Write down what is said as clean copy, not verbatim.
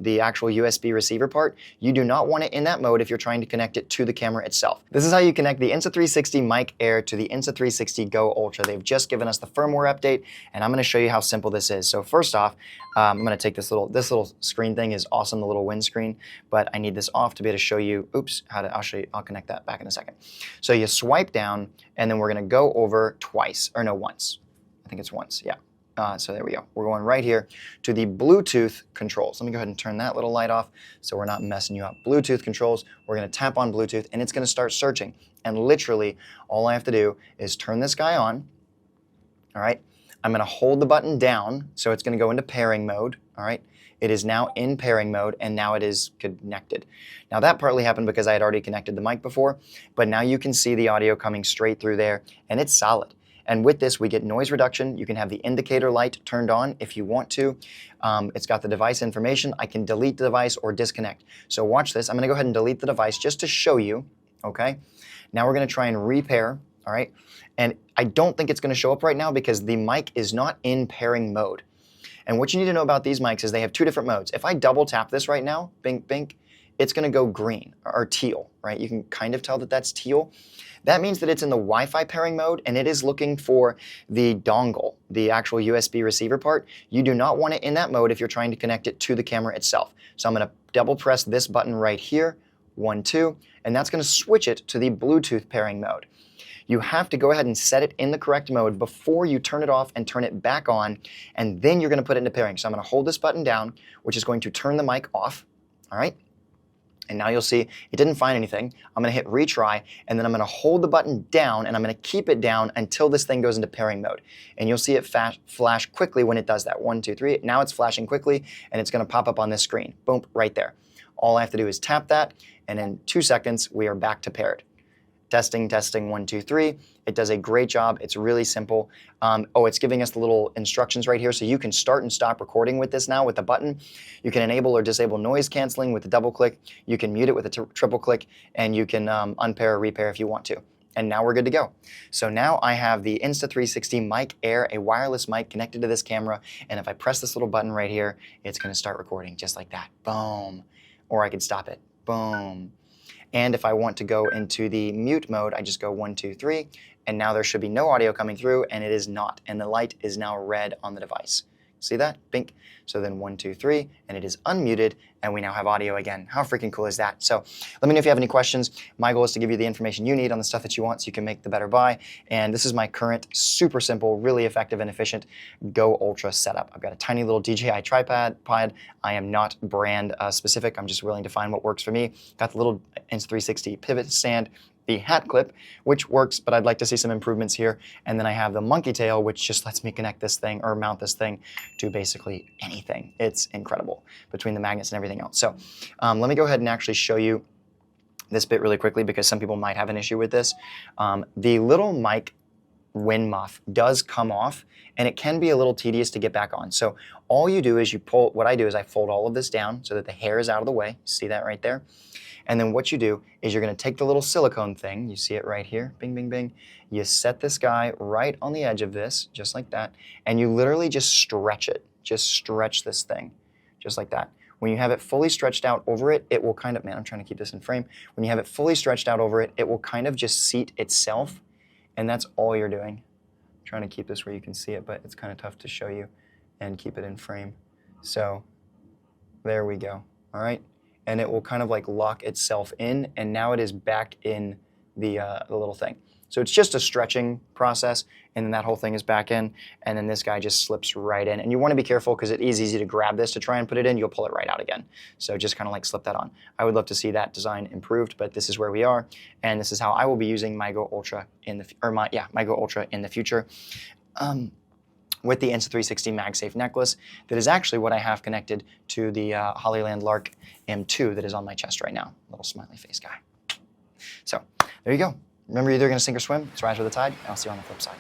the actual USB receiver part. You do not want it in that mode if you're trying to connect it to the camera itself. This is how you connect the Insta360 Mic Air to the Insta360 Go Ultra. They've just given us the firmware update, and I'm going to show you how simple this is. So first off, I'm going to take this little screen thing is awesome, the little windscreen, but I need this off to be able to show you, I'll show you, I'll connect that back in a second. So you swipe down, and then we're going to go over twice, or no, once. I think it's once, yeah. So there we go. We're going right here to the Bluetooth controls. Let me go ahead and turn that little light off so we're not messing you up. Bluetooth controls, we're going to tap on Bluetooth, and it's going to start searching. And literally, all I have to do is turn this guy on, all right? I'm going to hold the button down, so it's going to go into pairing mode, all right? It is now in pairing mode, and now it is connected. Now that partly happened because I had already connected the mic before, but now you can see the audio coming straight through there, and it's solid. And with this, we get noise reduction. You can have the indicator light turned on if you want to. It's got the device information. I can delete the device or disconnect. So watch this. I'm going to go ahead and delete the device just to show you, okay? Now we're going to try and repair, all right? And I don't think it's going to show up right now because the mic is not in pairing mode. And what you need to know about these mics is they have two different modes. If I double tap this right now, bink, bink, it's going to go green or teal, right? You can kind of tell that that's teal. That means that it's in the Wi-Fi pairing mode, and it is looking for the dongle, the actual USB receiver part. You do not want it in that mode if you're trying to connect it to the camera itself. So I'm going to double press this button right here, 1, 2, and that's going to switch it to the Bluetooth pairing mode. You have to go ahead and set it in the correct mode before you turn it off and turn it back on, and then you're going to put it into pairing. So I'm going to hold this button down, which is going to turn the mic off, all right? And now you'll see it didn't find anything. I'm going to hit retry, and then I'm going to hold the button down, and I'm going to keep it down until this thing goes into pairing mode. And you'll see it flash quickly when it does that. 1, 2, 3. Now it's flashing quickly, and it's going to pop up on this screen. Boom, right there. All I have to do is tap that, and in 2 seconds, we are back to paired. Testing, testing, 1, 2, 3. It does a great job. It's really simple. It's giving us the little instructions right here, so you can start and stop recording with this now with the button. You can enable or disable noise canceling with the double click. You can mute it with a triple click, and you can unpair or repair if you want to. And now we're good to go. So now I have the Insta360 Mic Air, a wireless mic connected to this camera, and if I press this little button right here, it's going to start recording just like that. Boom. Or I could stop it. Boom. And if I want to go into the mute mode, I just go 1, 2, 3, and now there should be no audio coming through, and it is not. And the light is now red on the device. See that? Bink. So then 1, 2, 3, and it is unmuted, and we now have audio again. How freaking cool is that? So let me know if you have any questions. My goal is to give you the information you need on the stuff that you want so you can make the better buy. And this is my current super simple, really effective and efficient Go Ultra setup. I've got a tiny little DJI tripod. I am not brand specific. I'm just willing to find what works for me. Got the little Insta360 pivot stand, the hat clip, which works, but I'd like to see some improvements here. And then I have the monkey tail, which just lets me connect this thing or mount this thing to basically anything. It's incredible between the magnets and everything else. So let me go ahead and actually show you this bit really quickly because some people might have an issue with this. The little mic wind muff does come off, and it can be a little tedious to get back on. So all you do is you pull, what I do is I fold all of this down so that the hair is out of the way. See that right there? And then what you do is you're going to take the little silicone thing, you see it right here, bing, bing, bing. You set this guy right on the edge of this, just like that, and you literally just stretch it. Just stretch this thing, just like that. When you have it fully stretched out over it, it will kind of, man, I'm trying to keep this in frame. When you have it fully stretched out over it, it will kind of just seat itself, and that's all you're doing. I'm trying to keep this where you can see it, but it's kind of tough to show you and keep it in frame. So there we go, all right? And it will kind of like lock itself in, and now it is back in the little thing. So it's just a stretching process, and then that whole thing is back in, and then this guy just slips right in. And you want to be careful because it is easy to grab this to try and put it in. You'll pull it right out again. So just kind of like slip that on. I would love to see that design improved, but this is where we are, and this is how I will be using my Go Ultra in the my Go Ultra in the future. With the Insta360 MagSafe necklace, that is actually what I have connected to the Hollyland Lark M2 that is on my chest right now. Little smiley face guy. So there you go. Remember, you're either going to sink or swim. It's rise with the tide, and I'll see you on the flip side.